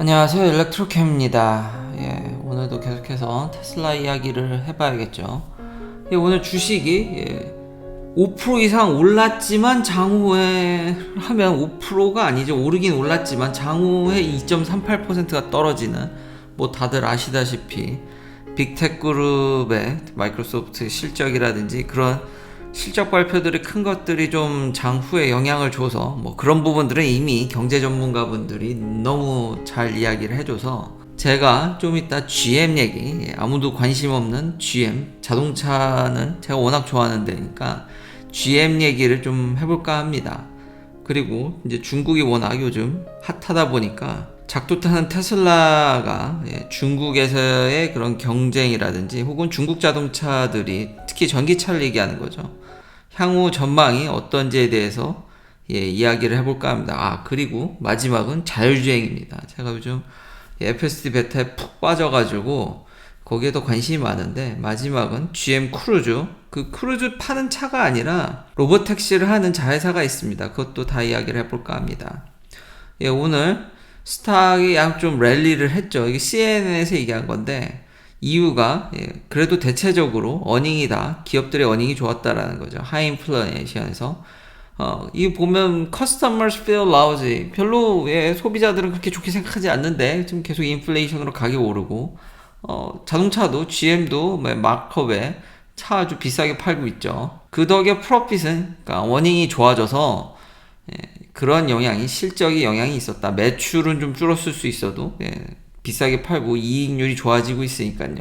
안녕하세요, 일렉트로캠입니다. 오늘도 계속해서 테슬라 이야기를 해봐야겠죠. 오늘 주식이 5% 이상 올랐지만 장후에 하면 5%가 아니죠. 오르긴 올랐지만 장후에 2.38%가 떨어지는, 뭐 다들 아시다시피 빅테크 그룹의 마이크로소프트 실적이라든지 그런 실적 발표들이 큰 것들이 좀 장후에 영향을 줘서, 뭐 그런 부분들은 이미 경제 전문가분들이 너무 잘 이야기를 해줘서 제가 좀 이따 GM 얘기, 아무도 관심 없는 GM, 자동차는 제가 워낙 좋아하는 데니까 GM 얘기를 좀 해볼까 합니다. 그리고 이제 중국이 워낙 요즘 핫하다 보니까 작두 타는 테슬라가 중국에서의 그런 경쟁이라든지 혹은 중국 자동차들이 특히 전기차를 얘기하는 거죠. 향후 전망이 어떤지에 대해서 이야기를 해볼까 합니다. 그리고 마지막은 자율주행입니다. 제가 요즘 FSD 베타에 푹 빠져가지고 거기에 더 관심이 많은데, 마지막은 GM 크루즈, 그 크루즈 파는 차가 아니라 로봇택시를 하는 자회사가 있습니다. 그것도 다 이야기를 해볼까 합니다. 오늘 스탁이 약 좀 랠리를 했죠. 이게 CNN에서 얘기한 건데, 이유가 그래도 대체적으로 어닝이다, 기업들의 어닝이 좋았다라는 거죠. 하이 인플레이션에서 이 보면 customers feel lousy, 별로 소비자들은 그렇게 좋게 생각하지 않는데 지금 계속 인플레이션으로 가격이 오르고, 자동차도 GM도 마크업에 차 아주 비싸게 팔고 있죠. 그 덕에 프로핏은, 그러니까 어닝이 좋아져서 그런 영향이, 실적이 영향이 있었다. 매출은 좀 줄었을 수 있어도 비싸게 팔고 이익률이 좋아지고 있으니까요.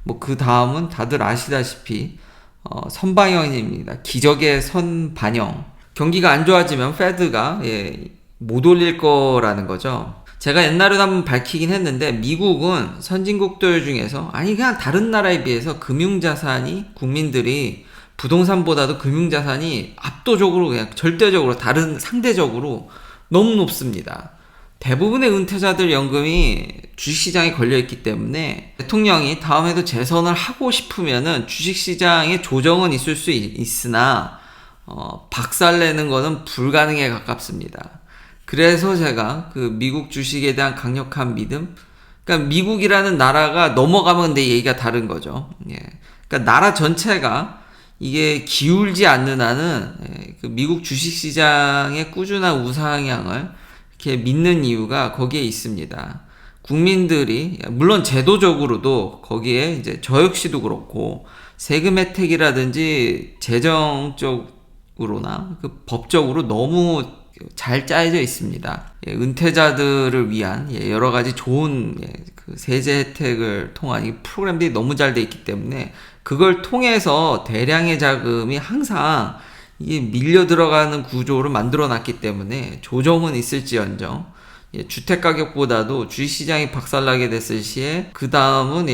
뭐 그 다음은 다들 아시다시피 선방영입니다. 기적의 선반영. 경기가 안 좋아지면 페드가 못 올릴 거라는 거죠. 제가 옛날에도 한번 밝히긴 했는데, 미국은 선진국들 중에서, 아니 그냥 다른 나라에 비해서 금융자산이, 국민들이 부동산보다도 금융자산이 압도적으로, 그냥 절대적으로, 다른 상대적으로 너무 높습니다. 대부분의 은퇴자들 연금이 주식시장에 걸려있기 때문에 대통령이 다음에도 재선을 하고 싶으면은 주식시장에 조정은 있을 수 있으나 박살내는 거는 불가능에 가깝습니다. 그래서 제가 그 미국 주식에 대한 강력한 믿음, 그러니까 미국이라는 나라가 넘어가면 근데 얘기가 다른 거죠. 그러니까 나라 전체가 이게 기울지 않는 한은 그 미국 주식시장의 꾸준한 우상향을 이렇게 믿는 이유가 거기에 있습니다. 국민들이, 물론 제도적으로도 거기에 이제 저 역시도 그렇고 세금 혜택이라든지 재정적으로나 그 법적으로 너무 잘 짜여져 있습니다. 은퇴자들을 위한 여러 가지 좋은 그 세제 혜택을 통한 이 프로그램들이 너무 잘 돼 있기 때문에 그걸 통해서 대량의 자금이 항상 이게 밀려 들어가는 구조를 만들어 놨기 때문에 조정은 있을지언정 주택 가격보다도 주식시장이 박살나게 됐을 시에 그 다음은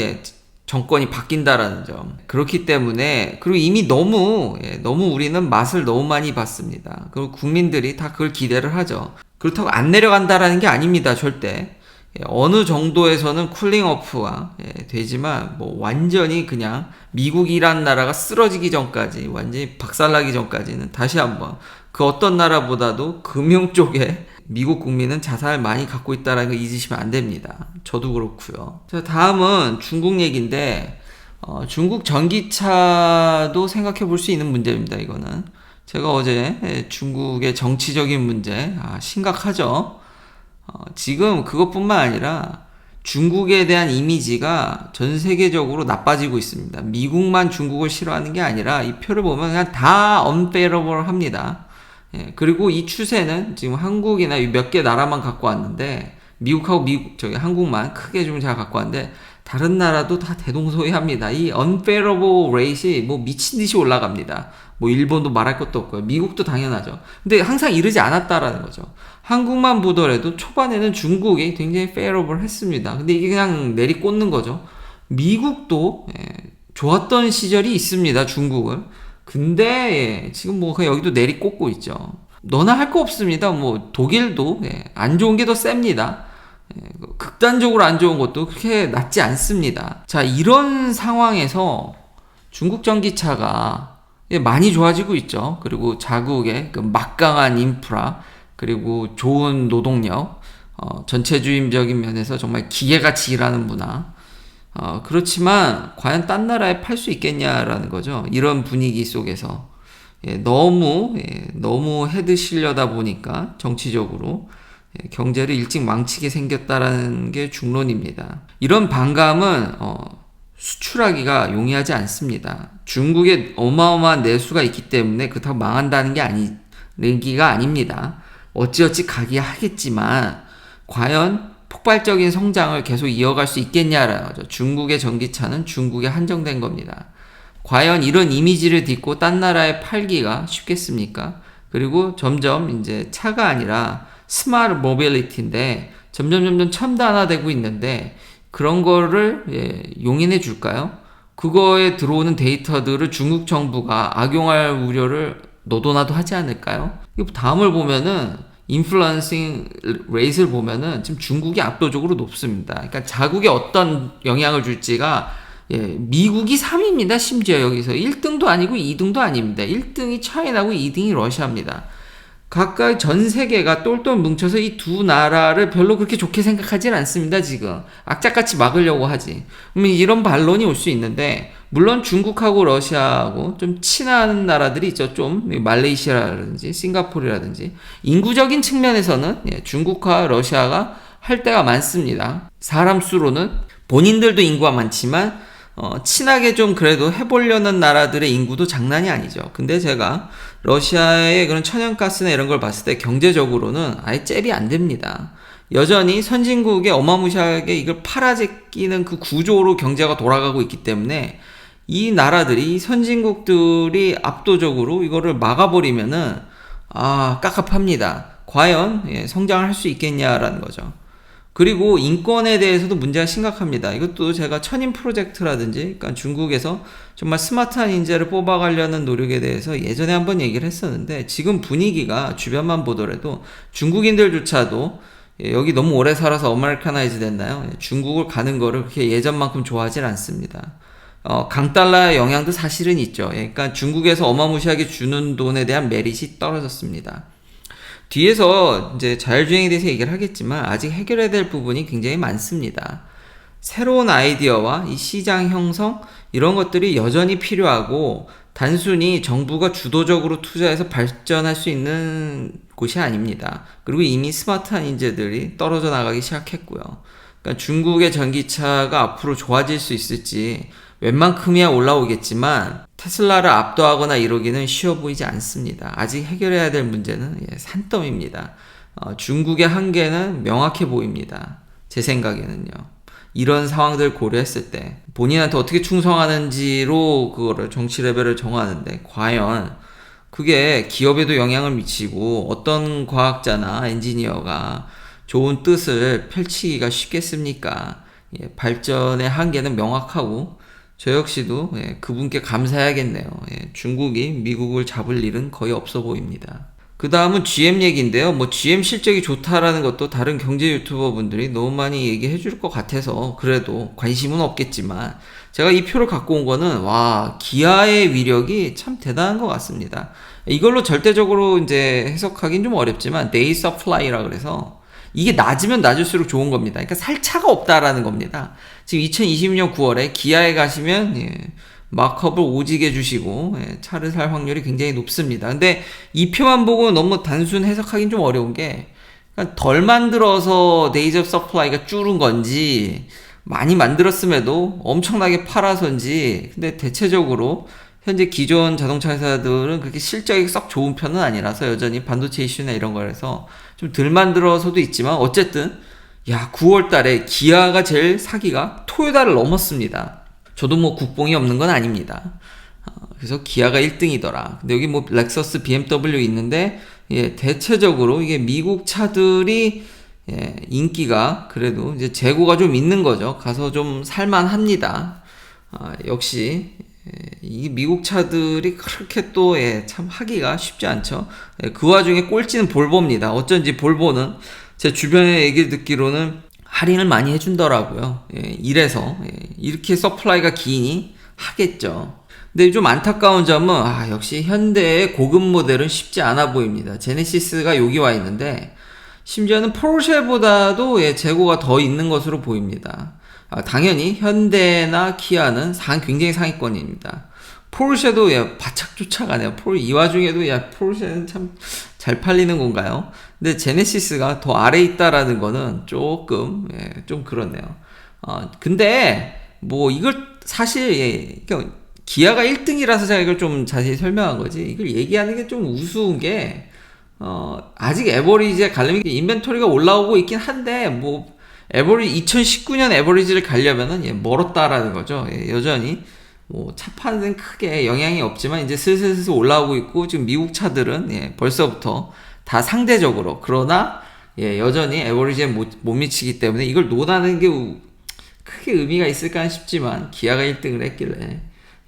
정권이 바뀐다라는 점. 그렇기 때문에, 그리고 이미 너무 우리는 맛을 너무 많이 봤습니다. 그리고 국민들이 다 그걸 기대를 하죠. 그렇다고 안 내려간다라는 게 아닙니다. 절대. 어느 정도에서는 쿨링 오프가 되지만, 뭐 완전히 그냥 미국이란 나라가 쓰러지기 전까지, 완전히 박살나기 전까지는 다시 한번 그 어떤 나라보다도 금융 쪽에 미국 국민은 자산을 많이 갖고 있다는 거 잊으시면 안 됩니다. 저도 그렇고요. 자, 다음은 중국 얘기인데, 중국 전기차도 생각해 볼 수 있는 문제입니다. 이거는 제가 어제 중국의 정치적인 문제, 심각하죠. 지금 그것뿐만 아니라 중국에 대한 이미지가 전 세계적으로 나빠지고 있습니다. 미국만 중국을 싫어하는 게 아니라 이 표를 보면 그냥 다 unfavorable 합니다. 그리고 이 추세는 지금 한국이나 몇 개 나라만 갖고 왔는데, 미국하고 한국만 크게 좀 잘 갖고 왔는데, 다른 나라도 다 대동소이합니다. 이 unfavorable rate이 뭐 미친 듯이 올라갑니다. 뭐 일본도 말할 것도 없고요. 미국도 당연하죠. 근데 항상 이르지 않았다라는 거죠. 한국만 보더라도 초반에는 중국이 굉장히 favorable 했습니다. 근데 이게 그냥 내리꽂는 거죠. 미국도 좋았던 시절이 있습니다. 중국을. 근데 지금 뭐 그냥 여기도 내리꽂고 있죠. 너나 할 거 없습니다. 뭐 독일도 안 좋은 게 더 셉니다. 극단적으로 안 좋은 것도 그렇게 낫지 않습니다. 자, 이런 상황에서 중국 전기차가 많이 좋아지고 있죠. 그리고 자국의 그 막강한 인프라, 그리고 좋은 노동력, 전체주의적인 면에서 정말 기계같이 일하는 문화. 그렇지만 과연 딴 나라에 팔 수 있겠냐라는 거죠. 이런 분위기 속에서 너무 헤드 실려다 보니까 정치적으로 경제를 일찍 망치게 생겼다라는 게 중론입니다. 이런 반감은 수출하기가 용이하지 않습니다. 중국에 어마어마한 내수가 있기 때문에 그렇다고 망한다는 게 얘기가 아닙니다. 어찌어찌 가기 하겠지만 과연 폭발적인 성장을 계속 이어갈 수 있겠냐라는 거죠. 중국의 전기차는 중국에 한정된 겁니다. 과연 이런 이미지를 딛고 딴 나라에 팔기가 쉽겠습니까? 그리고 점점 이제 차가 아니라 스마트 모빌리티인데 점점 첨단화되고 있는데 그런 거를 용인해 줄까요? 그거에 들어오는 데이터들을 중국 정부가 악용할 우려를 너도나도 하지 않을까요? 다음을 보면은 인플루언싱 레이트를 보면은 지금 중국이 압도적으로 높습니다. 그러니까 자국에 어떤 영향을 줄지가 미국이 3위입니다. 심지어 여기서 1등도 아니고 2등도 아닙니다. 1등이 차이나고 2등이 러시아입니다. 가까이 전 세계가 똘똘 뭉쳐서 이 두 나라를 별로 그렇게 좋게 생각하진 않습니다. 지금 악착같이 막으려고 하지. 그러면 이런 반론이 올 수 있는데 물론 중국하고 러시아하고 좀 친한 나라들이 있죠. 좀 말레이시아라든지 싱가포르라든지 인구적인 측면에서는 중국과 러시아가 할 때가 많습니다. 사람 수로는 본인들도 인구가 많지만 친하게 좀 그래도 해보려는 나라들의 인구도 장난이 아니죠. 근데 제가 러시아의 그런 천연가스나 이런 걸 봤을 때 경제적으로는 아예 잽이 안 됩니다. 여전히 선진국에 어마무시하게 이걸 팔아제끼는 그 구조로 경제가 돌아가고 있기 때문에 이 나라들이 선진국들이 압도적으로 이거를 막아버리면은 깝깝합니다. 과연 성장을 할 수 있겠냐라는 거죠. 그리고 인권에 대해서도 문제가 심각합니다. 이것도 제가 천인 프로젝트라든지 그러니까 중국에서 정말 스마트한 인재를 뽑아가려는 노력에 대해서 예전에 한번 얘기를 했었는데 지금 분위기가 주변만 보더라도 중국인들조차도 여기 너무 오래 살아서 아메리카나이즈 됐나요? 중국을 가는 거를 그렇게 예전만큼 좋아하질 않습니다. 강달러의 영향도 사실은 있죠. 그러니까 중국에서 어마무시하게 주는 돈에 대한 메릿이 떨어졌습니다. 뒤에서 이제 자율주행에 대해서 얘기를 하겠지만 아직 해결해야 될 부분이 굉장히 많습니다. 새로운 아이디어와 이 시장 형성 이런 것들이 여전히 필요하고 단순히 정부가 주도적으로 투자해서 발전할 수 있는 곳이 아닙니다. 그리고 이미 스마트한 인재들이 떨어져 나가기 시작했고요. 그러니까 중국의 전기차가 앞으로 좋아질 수 있을지 웬만큼이야 올라오겠지만 테슬라를 압도하거나 이러기는 쉬워 보이지 않습니다. 아직 해결해야 될 문제는 산더미입니다. 중국의 한계는 명확해 보입니다. 제 생각에는요. 이런 상황들 고려했을 때 본인한테 어떻게 충성하는지로 그거를 정치 레벨을 정하는데 과연 그게 기업에도 영향을 미치고 어떤 과학자나 엔지니어가 좋은 뜻을 펼치기가 쉽겠습니까? 발전의 한계는 명확하고 저 역시도 그분께 감사해야겠네요. 중국이 미국을 잡을 일은 거의 없어 보입니다. 그 다음은 GM 얘기인데요. 뭐 GM 실적이 좋다라는 것도 다른 경제 유튜버 분들이 너무 많이 얘기해 줄 것 같아서 그래도 관심은 없겠지만 제가 이 표를 갖고 온 거는 기아의 위력이 참 대단한 것 같습니다. 이걸로 절대적으로 이제 해석하긴 좀 어렵지만 Day Supply라 그래서 이게 낮으면 낮을수록 좋은 겁니다. 그러니까 살 차가 없다라는 겁니다. 지금 2020년 9월에 기아에 가시면 마크업을 오지게 주시고 차를 살 확률이 굉장히 높습니다. 근데 이 표만 보고 너무 단순 해석하기는 좀 어려운 게 덜 만들어서 데이즈 오브 서플라이가 줄은 건지 많이 만들었음에도 엄청나게 팔아서인지 근데 대체적으로 현재 기존 자동차 회사들은 그렇게 실적이 썩 좋은 편은 아니라서 여전히 반도체 이슈나 이런 거에서 좀 덜 만들어서도 있지만 어쨌든 9월 달에 기아가 제일 사기가 토요타를 넘었습니다. 저도 뭐 국뽕이 없는 건 아닙니다. 그래서 기아가 1등이더라. 근데 여기 뭐 렉서스, BMW 있는데 대체적으로 이게 미국 차들이 인기가 그래도 이제 재고가 좀 있는 거죠. 가서 좀 살만합니다. 역시 이 미국 차들이 그렇게 또 참 하기가 쉽지 않죠. 그 와중에 꼴찌는 볼보입니다. 어쩐지 볼보는 제 주변에 얘기를 듣기로는 할인을 많이 해준더라고요. 이래서 이렇게 서플라이가 기니 하겠죠. 근데 좀 안타까운 점은 역시 현대의 고급 모델은 쉽지 않아 보입니다. 제네시스가 여기 와 있는데 심지어는 포르쉐보다도 재고가 더 있는 것으로 보입니다. 당연히 현대나 키아는 굉장히 상위권입니다. 포르쉐도 바짝 쫓아가네요. 이 와중에도 포르쉐는 참 잘 팔리는 건가요? 근데 제네시스가 더 아래에 있다라는 거는 조금 좀 그렇네요. 근데 뭐 이걸 사실 기아가 1등이라서 제가 이걸 좀 자세히 설명한 거지, 이걸 얘기하는 게 좀 우스운 게 아직 에버리지에 가려면 인벤토리가 올라오고 있긴 한데, 뭐 2019년 에버리지를 가려면은 멀었다라는 거죠. 여전히 뭐 차 파는 데는 크게 영향이 없지만 이제 슬슬 올라오고 있고, 지금 미국 차들은 벌써부터 다 상대적으로, 그러나 여전히 에버리지에 못 미치기 때문에 이걸 논하는 게 크게 의미가 있을까 싶지만, 기아가 1등을 했길래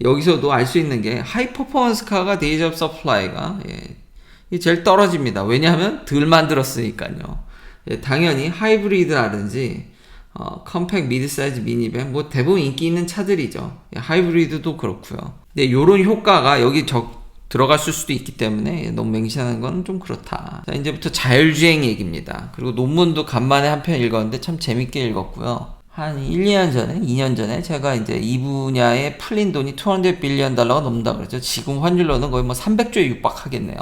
여기서도 알 수 있는 게 하이 퍼포먼스 카가 데이즈 오브 서플라이가 제일 떨어집니다. 왜냐하면 덜 만들었으니까요. 당연히 하이브리드라든지 컴팩, 미드사이즈, 미니밴 뭐 대부분 인기 있는 차들이죠. 하이브리드도 그렇고요. 근데 요런 효과가 여기 들어갔을 수도 있기 때문에 너무 맹신하는 건 좀 그렇다. 자, 이제부터 자율주행 얘기입니다. 그리고 논문도 간만에 한 편 읽었는데 참 재밌게 읽었고요. 한 2년 전에 제가 이제 이 분야에 풀린 돈이 $200 빌리언 넘는다 그랬죠. 지금 환율로는 거의 뭐 300조에 육박하겠네요.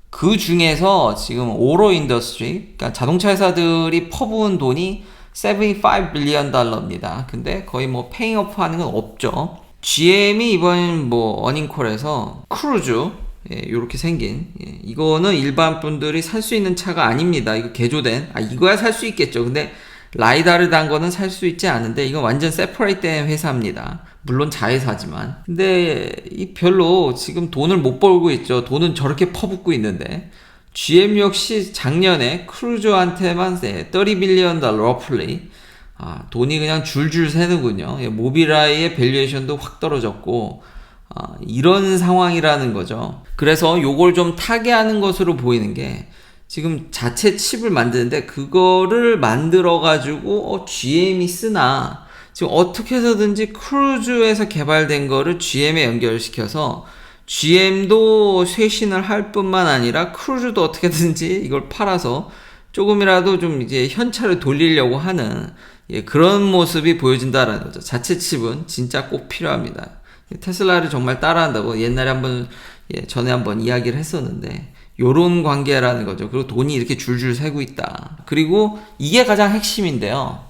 그 중에서 지금 오로 인더스트리, 그러니까 자동차 회사들이 퍼부은 돈이 $75 빌리언 입니다. 근데 거의 뭐 페잉오프 하는 건 없죠. GM이 이번 뭐 어닝콜에서 크루즈, 요렇게 생긴, 이거는 일반 분들이 살 수 있는 차가 아닙니다. 이거 개조된, 이거야 살 수 있겠죠. 근데 라이다를 단 거는 살 수 있지 않은데, 이건 완전 세퍼레이트 된 회사입니다. 물론 자회사지만. 근데 별로 지금 돈을 못 벌고 있죠. 돈은 저렇게 퍼붓고 있는데, GM 역시 작년에 크루저한테만 $30 빌리언 러플리, 돈이 그냥 줄줄 새는군요. 모비라이의 밸류에이션도 확 떨어졌고, 이런 상황이라는 거죠. 그래서 요걸 좀 타개하는 것으로 보이는 게, 지금 자체 칩을 만드는데 그거를 만들어 가지고 GM이 쓰나, 지금 어떻게 해서든지 크루즈에서 개발된 거를 GM에 연결시켜서 GM도 쇄신을 할 뿐만 아니라 크루즈도 어떻게든지 이걸 팔아서 조금이라도 좀 이제 현찰을 돌리려고 하는 그런 모습이 보여진다라는 거죠. 자체 칩은 진짜 꼭 필요합니다. 테슬라를 정말 따라한다고 옛날에 전에 한번 이야기를 했었는데, 요런 관계라는 거죠. 그리고 돈이 이렇게 줄줄 새고 있다. 그리고 이게 가장 핵심인데요.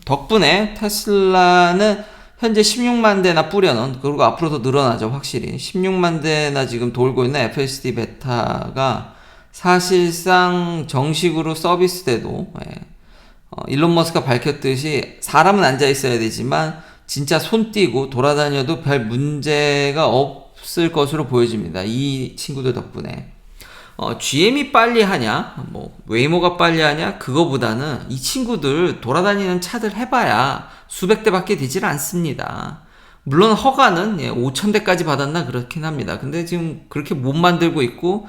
덕분에 테슬라는 현재 16만 대나 뿌려놓은, 그리고 앞으로 더 늘어나죠. 확실히 16만 대나 지금 돌고 있는 FSD 베타가 사실상 정식으로 서비스돼도, 일론 머스크가 밝혔듯이 사람은 앉아 있어야 되지만 진짜 손 띄고 돌아다녀도 별 문제가 없을 것으로 보여집니다. 이 친구들 덕분에. GM이 빨리 하냐, 뭐 웨이모가 빨리 하냐, 그거보다는 이 친구들 돌아다니는 차들 해봐야 수백 대밖에 되질 않습니다. 물론 허가는 5,000대까지 받았나 그렇긴 합니다. 근데 지금 그렇게 못 만들고 있고,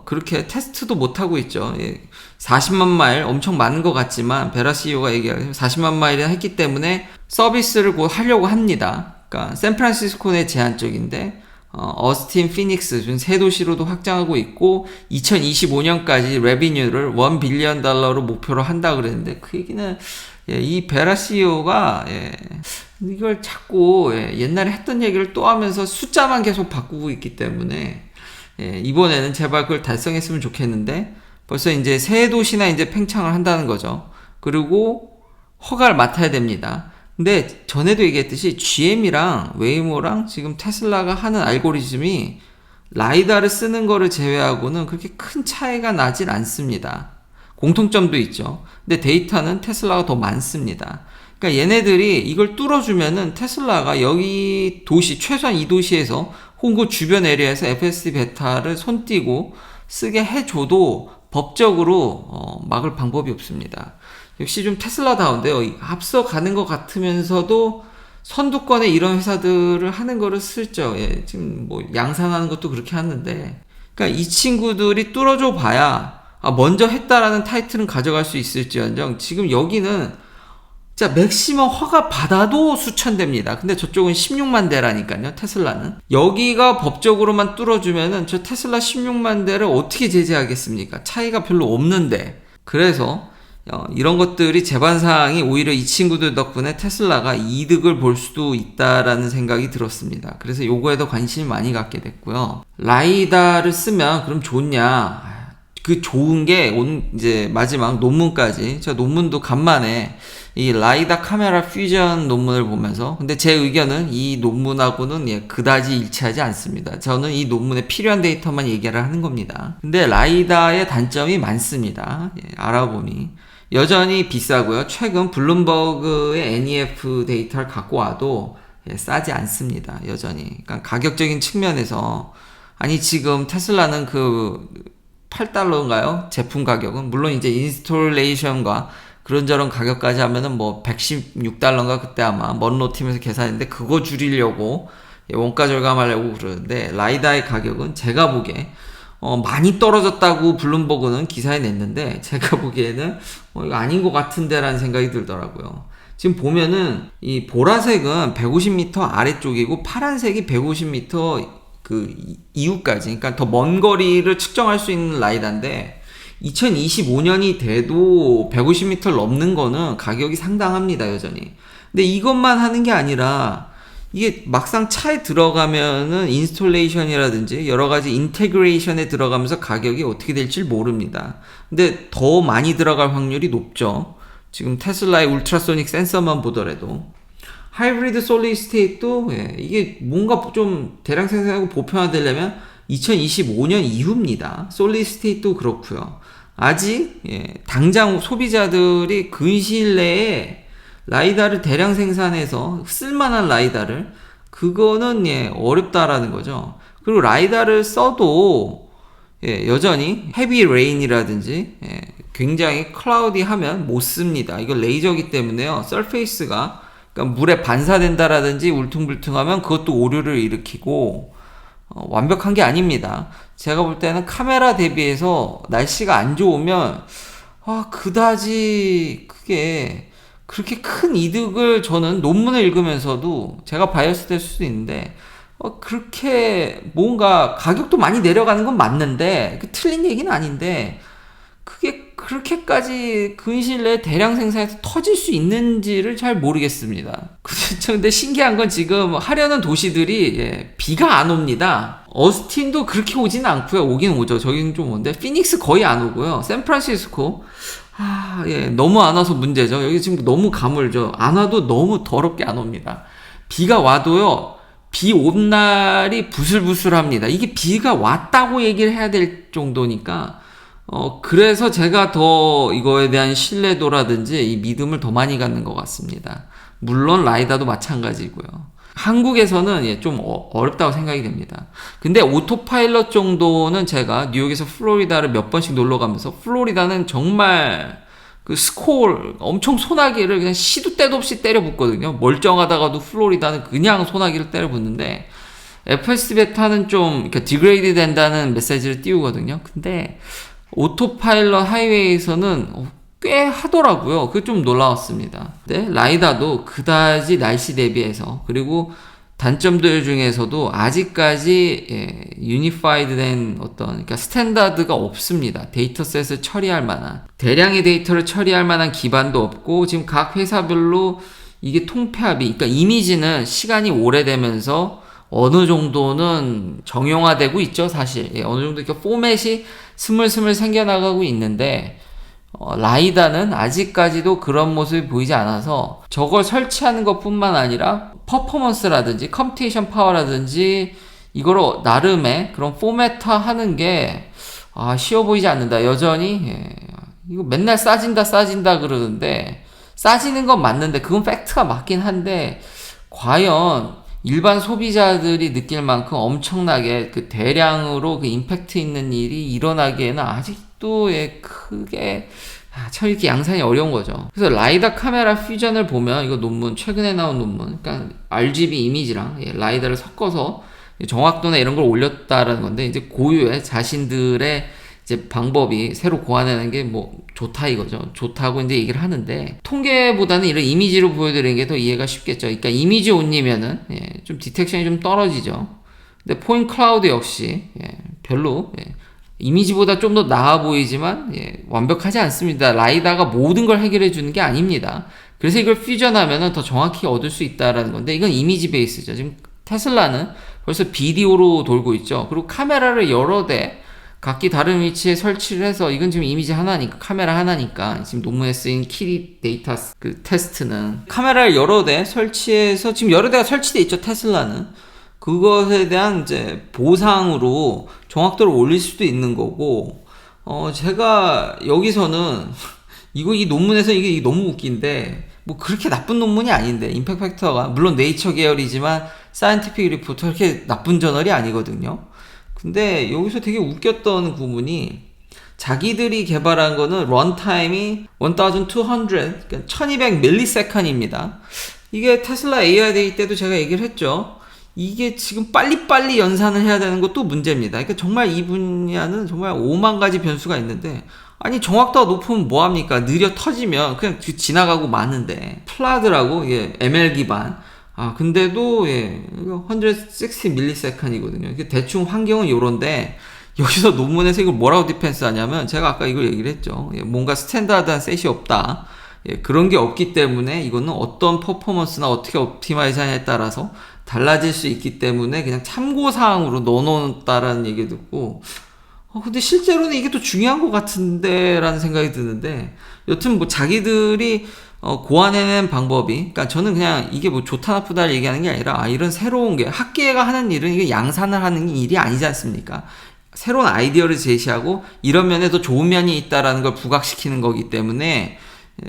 그렇게 테스트도 못 하고 있죠. 40만 마일 엄청 많은 것 같지만 베라 CEO가 얘기하기로 40만 마일이나 했기 때문에 서비스를 곧 하려고 합니다. 그러니까 샌프란시스코 내 제한적인데, 어스틴, 피닉스 중 세 도시로도 확장하고 있고 2025년까지 레비뉴를 $1 빌리언 목표로 한다 그랬는데, 그 얘기는 이 베라 CEO가 이걸 자꾸 옛날에 했던 얘기를 또 하면서 숫자만 계속 바꾸고 있기 때문에 이번에는 제발 그걸 달성했으면 좋겠는데, 벌써 이제 세 도시나 이제 팽창을 한다는 거죠. 그리고 허가를 맡아야 됩니다. 근데 전에도 얘기했듯이 GM이랑 웨이모랑 지금 테슬라가 하는 알고리즘이 라이다를 쓰는 거를 제외하고는 그렇게 큰 차이가 나질 않습니다. 공통점도 있죠. 근데 데이터는 테슬라가 더 많습니다. 그러니까 얘네들이 이걸 뚫어주면은 테슬라가 여기 도시, 최소한 이 도시에서 혹은 그 주변 에리아에서 FSD 베타를 손 띄고 쓰게 해줘도 법적으로 막을 방법이 없습니다. 역시 좀 테슬라다운데요. 앞서 가는 것 같으면서도 선두권에 이런 회사들을 하는 거를 슬쩍, 지금 뭐 양산하는 것도 그렇게 하는데, 그러니까 이 친구들이 뚫어줘 봐야 먼저 했다라는 타이틀은 가져갈 수 있을지언정, 지금 여기는 진짜 맥시멈 허가 받아도 수천 대입니다. 근데 저쪽은 16만 대라니까요. 테슬라는 여기가 법적으로만 뚫어주면은 저 테슬라 16만 대를 어떻게 제재하겠습니까? 차이가 별로 없는데. 그래서 이런 것들이 재반사항이 오히려 이 친구들 덕분에 테슬라가 이득을 볼 수도 있다라는 생각이 들었습니다. 그래서 요거에 더 관심을 많이 갖게 됐고요. 라이다를 쓰면 그럼 좋냐? 그 좋은 게 이제 마지막 논문까지, 제가 논문도 간만에 이 라이다 카메라 퓨전 논문을 보면서, 근데 제 의견은 이 논문하고는 그다지 일치하지 않습니다. 저는 이 논문에 필요한 데이터만 얘기를 하는 겁니다. 근데 라이다의 단점이 많습니다. 알아보니 여전히 비싸고요. 최근 블룸버그의 NEF 데이터를 갖고 와도 싸지 않습니다. 여전히. 그러니까 가격적인 측면에서, 아니 지금 테슬라는 그 $8인가요? 제품 가격은 물론 이제 인스톨레이션과 그런저런 가격까지 하면은 뭐 $116인가 그때 아마 먼로 팀에서 계산했는데, 그거 줄이려고 원가 절감하려고 그러는데, 라이다의 가격은 제가 보기에 많이 떨어졌다고 블룸버그는 기사에 냈는데, 제가 보기에는 이거 아닌 것 같은데 라는 생각이 들더라고요. 지금 보면은 이 보라색은 150m 아래쪽이고 파란색이 150m 그 이후까지, 그러니까 더 먼 거리를 측정할 수 있는 라이다인데, 2025년이 돼도 150m를 넘는 거는 가격이 상당합니다, 여전히. 근데 이것만 하는 게 아니라, 이게 막상 차에 들어가면은 인스톨레이션이라든지 여러 가지 인테그레이션에 들어가면서 가격이 어떻게 될지 모릅니다. 근데 더 많이 들어갈 확률이 높죠. 지금 테슬라의 울트라소닉 센서만 보더라도. 하이브리드 솔리드 스테이트도 이게 뭔가 좀 대량 생산하고 보편화되려면 2025년 이후입니다. 솔리드 스테이트도 그렇고요. 아직 당장 소비자들이 근시일 내에 라이다를 대량 생산해서 쓸만한 라이다를, 그거는 어렵다라는 거죠. 그리고 라이다를 써도 여전히 헤비 레인이라든지 굉장히 클라우디하면 못 씁니다. 이거 레이저기 때문에요. 서페이스가, 그러니까 물에 반사된다라든지 울퉁불퉁하면 그것도 오류를 일으키고 완벽한 게 아닙니다. 제가 볼 때는 카메라 대비해서 날씨가 안 좋으면 그다지 그게 그렇게 큰 이득을, 저는 논문을 읽으면서도 제가 바이어스 될 수도 있는데 그렇게 뭔가 가격도 많이 내려가는 건 맞는데, 틀린 얘기는 아닌데 그게 그렇게까지 근시일 내에 대량 생산해서 터질 수 있는지를 잘 모르겠습니다. 근데 신기한 건 지금 하려는 도시들이 비가 안 옵니다. 어스틴도 그렇게 오지는 않고요. 오긴 오죠. 저기는 좀 오는데, 피닉스 거의 안 오고요. 샌프란시스코 너무 안 와서 문제죠. 여기 지금 너무 가물죠. 안 와도 너무 더럽게 안 옵니다. 비가 와도요, 비 온 날이 부슬부슬합니다. 이게 비가 왔다고 얘기를 해야 될 정도니까, 그래서 제가 더 이거에 대한 신뢰도라든지 이 믿음을 더 많이 갖는 것 같습니다. 물론 라이다도 마찬가지고요. 한국에서는 좀 어렵다고 생각이 됩니다. 근데 오토파일럿 정도는 제가 뉴욕에서 플로리다를 몇 번씩 놀러 가면서, 플로리다는 정말 그 스콜 엄청 소나기를 그냥 시도 때도 없이 때려 붓거든요. 멀쩡하다가도 플로리다는 그냥 소나기를 때려 붓는데, FS 베타는 좀 디그레이드 된다는 메시지를 띄우거든요. 근데 오토파일럿 하이웨이에서는 꽤 하더라고요. 그게 좀 놀라웠습니다. 네, 라이다도 그다지 날씨 대비해서, 그리고 단점들 중에서도 아직까지 유니파이드 된 그러니까 스탠다드가 없습니다. 데이터셋을 처리할 만한, 대량의 데이터를 처리할 만한 기반도 없고, 지금 각 회사별로 이게 통폐합이, 그러니까 이미지는 시간이 오래되면서 어느 정도는 정형화되고 있죠, 사실. 어느 정도 이렇게 포맷이 스물스물 생겨나가고 있는데, 라이다는 아직까지도 그런 모습이 보이지 않아서, 저걸 설치하는 것 뿐만 아니라 퍼포먼스라든지 컴퓨테이션 파워라든지 이거로 나름의 그런 포맷화 하는 게 쉬워 보이지 않는다. 여전히 이거 맨날 싸진다 그러는데, 싸지는 건 맞는데, 그건 팩트가 맞긴 한데, 과연 일반 소비자들이 느낄 만큼 엄청나게 그 대량으로 그 임팩트 있는 일이 일어나기에는 아직도 크게 참 이렇게 양산이 어려운 거죠. 그래서 라이다 카메라 퓨전을 보면, 이거 논문, 최근에 나온 논문, 그러니까 RGB 이미지랑 라이다를 섞어서 정확도나 이런 걸 올렸다라는 건데, 이제 고유의 자신들의 이제 방법이 새로 고안해낸 게 좋다 이거죠. 좋다고 이제 얘기를 하는데, 통계보다는 이런 이미지로 보여드리는 게 더 이해가 쉽겠죠. 그러니까 이미지 온이면은 좀 디텍션이 좀 떨어지죠. 근데 포인트 클라우드 역시 별로 이미지보다 좀 더 나아 보이지만 완벽하지 않습니다. 라이다가 모든 걸 해결해 주는 게 아닙니다. 그래서 이걸 퓨전하면 더 정확히 얻을 수 있다라는 건데, 이건 이미지 베이스죠. 지금 테슬라는 벌써 비디오로 돌고 있죠. 그리고 카메라를 여러 대 각기 다른 위치에 설치를 해서, 이건 지금 이미지 하나니까, 카메라 하나니까, 지금 논문에 쓰인 키 데이터 그 테스트는 카메라를 여러 대 설치해서, 지금 여러 대가 설치돼 있죠, 테슬라는. 그것에 대한 이제 보상으로 정확도를 올릴 수도 있는 거고, 제가 여기서는 이 논문에서 이게 너무 웃긴데, 뭐 그렇게 나쁜 논문이 아닌데, 임팩트 팩터가 물론 네이처 계열이지만 사이언티픽 리포트 그렇게 나쁜 저널이 아니거든요. 근데 여기서 되게 웃겼던 부분이, 자기들이 개발한 거는 런타임이 1200, 그러니까 1200 밀리세컨입니다. 이게 테슬라 AI 데이 때도 제가 얘기를 했죠. 이게 지금 빨리빨리 연산을 해야 되는 것도 문제입니다. 그러니까 정말 이 분야는 정말 5만 가지 변수가 있는데, 아니 정확도가 높으면 뭐합니까? 느려 터지면 그냥 지나가고 마는데, 플라드라고 ML 기반, 근데도 160 밀리세컨이거든요. 이게 대충 환경은 요런데, 여기서 논문에서 이걸 뭐라고 디펜스 하냐면, 제가 아까 이걸 얘기를 했죠. 뭔가 스탠다드한 셋이 없다. 그런 게 없기 때문에 이거는 어떤 퍼포먼스나 어떻게 옵티마이즈 하냐에 따라서 달라질 수 있기 때문에 그냥 참고사항으로 넣어놓았다라는 얘기 듣고, 근데 실제로는 이게 또 중요한 것 같은데 라는 생각이 드는데, 여튼 뭐 자기들이 고안해낸 방법이, 그러니까 저는 그냥 이게 뭐 좋다 나쁘다 얘기하는 게 아니라, 이런 새로운 게, 학계가 하는 일은 이게 양산을 하는 일이 아니지 않습니까? 새로운 아이디어를 제시하고 이런 면에 더 좋은 면이 있다라는 걸 부각시키는 거기 때문에,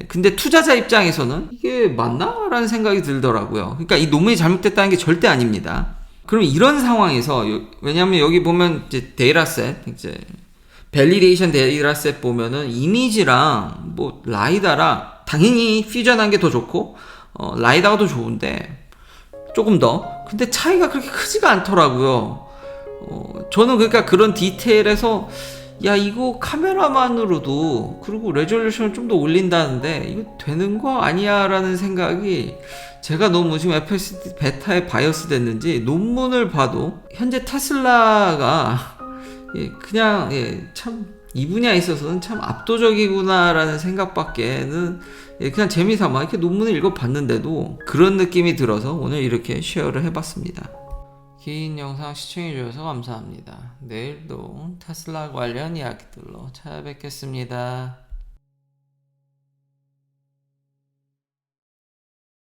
근데 투자자 입장에서는 이게 맞나? 라는 생각이 들더라고요. 그러니까 이 논문이 잘못됐다는 게 절대 아닙니다. 그럼 이런 상황에서, 왜냐면 여기 보면 이제 데이터셋, 이제 밸리데이션 데이터셋 보면은 이미지랑 뭐 라이다랑 당연히 퓨전한 게 더 좋고, 라이다가 더 좋은데 조금 더, 근데 차이가 그렇게 크지가 않더라고요. 저는 그러니까 그런 디테일에서, 야 이거 카메라만으로도, 그리고 레졸루션을 좀 더 올린다는데 이거 되는 거 아니야 라는 생각이, 제가 너무 지금 FSD 베타에 바이어스 됐는지 논문을 봐도 현재 테슬라가 그냥 참 이 분야에 있어서는 참 압도적이구나 라는 생각밖에는, 그냥 재미삼아 이렇게 논문을 읽어봤는데도 그런 느낌이 들어서 오늘 이렇게 쉐어를 해봤습니다. 긴 영상 시청해주셔서 감사합니다. 내일도 테슬라 관련 이야기들로 찾아뵙겠습니다.